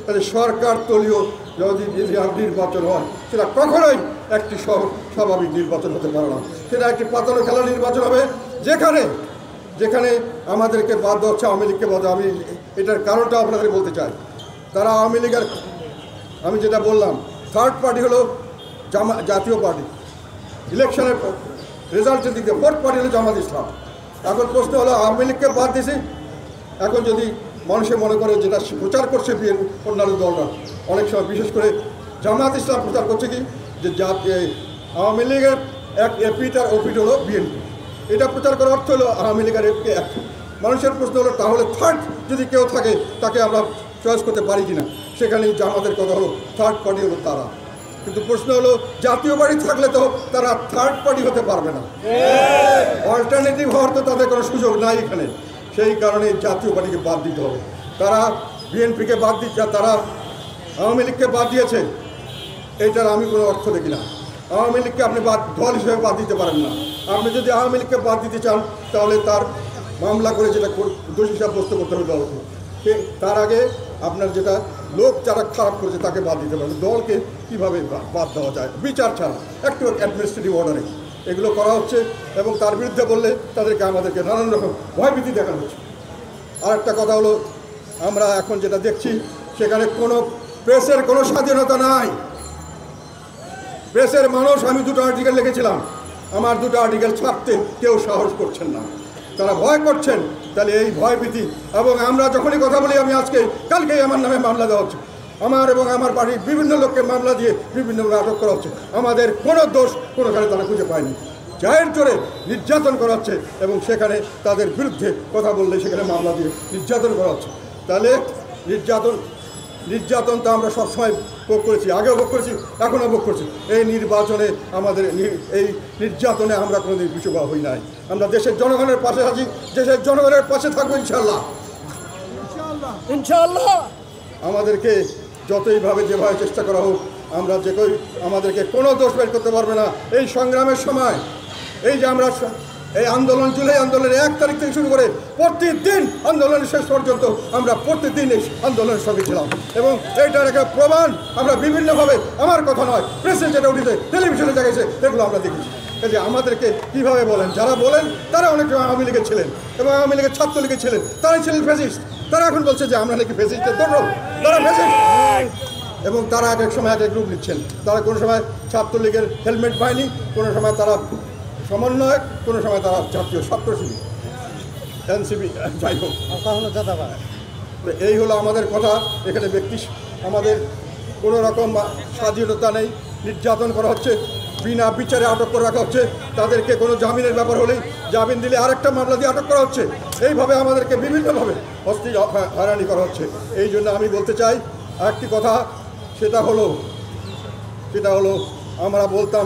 তাহলে সরকার দলীয় যদি নির্বাচন হয় সেটা কখনোই একটি স্বাভাবিক নির্বাচন হতে পারে না। সেটা একটি পাতানো খেলা নির্বাচন হবে, যেখানে যেখানে আমাদেরকে বাধ্য হচ্ছে আওয়ামী লীগকে বাধ্য। আমি এটার কারণটা আপনাদের বলতে চাই। তারা আওয়ামী লীগের, আমি যেটা বললাম, থার্ড পার্টি হলো জাতীয় পার্টি, ইলেকশনের রেজাল্টের দিক দিয়ে ফোর্থ পার্টি হলো জামাত ইসলাম। এখন প্রশ্ন হলো আওয়ামী লীগকে বাদ দিয়েছি, এখন যদি মানুষে মনে করে যেটা প্রচার করছে অন্যান্য দলরা, অনেক সময় বিশেষ করে জামাত ইসলাম প্রচার করছে কি যে আওয়ামী লীগের এক এপিট আর ওপিট হলো বিএনপি, এটা প্রচার করার অর্থ হলো আওয়ামী লীগের এক। মানুষের প্রশ্ন হলো তাহলে থার্ড যদি কেউ থাকে তাকে আমরা চয়েস করতে পারি কিনা, সেখানে জামাতের কথা হলো থার্ড পার্টি হলো তারা। কিন্তু প্রশ্ন হলো জাতীয় পার্টি থাকলে তো তারা থার্ড পার্টি হতে পারবে না, অল্টারনেটিভ হওয়ার তো তাদের কোনো সুযোগ নাই এখানে। সেই কারণে জাতীয় পার্টিকে বাদ দিতে হবে। তারা বিএনপিকে বাদ দিচ্ছে, তারা আওয়ামী লীগকে বাদ দিয়েছে, এইটার আমি কোনো অর্থ দেখি না। আওয়ামী লীগকে আপনি দল হিসেবে বাদ দিতে পারেন না। আপনি যদি আওয়ামী লীগকে বাদ দিতে চান তাহলে তার মামলা করে যেটা দোষী সাব্যস্ত করতে হবে দলকে। তার আগে আপনার যেটা লোক যারা খারাপ করেছে তাকে বাদ দিতে পারবে। দলকে কীভাবে বাদ দেওয়া যায় বিচার ছাড়া, একটু অ্যাডমিনিস্ট্রেটিভ অর্ডারে এগুলো করা হচ্ছে, এবং তার বিরুদ্ধে বললে আমাদেরকে নানান রকম ভয়ভীতি দেখানো হচ্ছে। আর একটা কথা হলো, আমরা এখন যেটা দেখছি সেখানে কোনো প্রেসের কোনো স্বাধীনতা নাই। প্রেসের মানুষ, আমি দুটো আর্টিকেল লিখেছিলাম, আমার দুটো আর্টিকেল ছাপতে কেউ সাহস করছেন না, তারা ভয় করছেন। তাহলে এই ভয়ভীতি, এবং আমরা যখনই কথা বলি, আমি কালকেই আমার নামে মামলা দেওয়া হচ্ছে, আমার এবং আমার বাড়ির বিভিন্ন লোককে মামলা দিয়ে বিভিন্নভাবে আটক করা হচ্ছে। আমাদের কোনো দোষ কোনোখানে তারা খুঁজে পায়নি, জায়ের জোরে নির্যাতন করা হচ্ছে, এবং সেখানে তাদের বিরুদ্ধে কথা বললে সেখানে মামলা দিয়ে নির্যাতন করা হচ্ছে। তাহলে নির্যাতন তো আমরা সবসময় ভোগ করেছি, আগেও ভোগ করেছি, এখনও ভোগ করছি। এই নির্বাচনে আমাদের এই নির্যাতনে আমরা কোনোদিন পিছুপা হই নাই। আমরা দেশের জনগণের পাশে আছি, দেশের জনগণের পাশে থাকবো ইনশাল্লাহ। ইনশাল্লাহ আমাদেরকে যতইভাবে যেভাবে চেষ্টা করা হোক, আমরা আমাদেরকে কোনো দোষ বের করতে পারবে না। এই সংগ্রামের সময়, এই যে আমরা এই আন্দোলন, জুলাই আন্দোলনের 1 তারিখ থেকে শুরু করে প্রতিদিন আন্দোলনের শেষ পর্যন্ত আমরা প্রতিদিন এই আন্দোলনের সঙ্গে ছিলাম, এবং এইটার একটা প্রমাণ আমরা বিভিন্নভাবে, আমার কথা নয়, প্রেসে যেটা উঠেছে, টেলিভিশনে জায়গাছে, এগুলো আমরা দেখেছি। যে আমাদেরকে কীভাবে বলেন, যারা বলেন তারা অনেক সময় আওয়ামী লীগের ছিলেন এবং আওয়ামী লীগের ছাত্রলীগের ছিলেন, তারাই ছিলেন ফ্যাসিস্ট। তারা এখন বলছে যে আমরা নাকি ফ্যাসিস্টের দৌড়, তারা ফ্যাসিস্ট, এবং তারা এক এক সময় এক এক রূপ নিচ্ছেন। তারা কোনো সময় ছাত্রলীগের হেলমেট পায়নি, কোনো সময় তারা সমন্বয়ক, কোনো সময় তারা জাতীয় ছাত্রশিবির, এনসিপি, যাই হোক, এই হলো আমাদের কথা। এখানে আমাদের কোনো রকম স্বাধীনতা নেই, নির্যাতন করা হচ্ছে, বিনা বিচারে আটক করে রাখা হচ্ছে, তাদেরকে কোনো জামিনের ব্যাপার হলেই জামিন দিলে আরেকটা মামলা দিয়ে আটক করা হচ্ছে। এইভাবে আমাদেরকে বিভিন্নভাবে হয়রানি করা হচ্ছে। এই জন্য আমি বলতে চাই একটি কথা, সেটা হলো আমরা বলতাম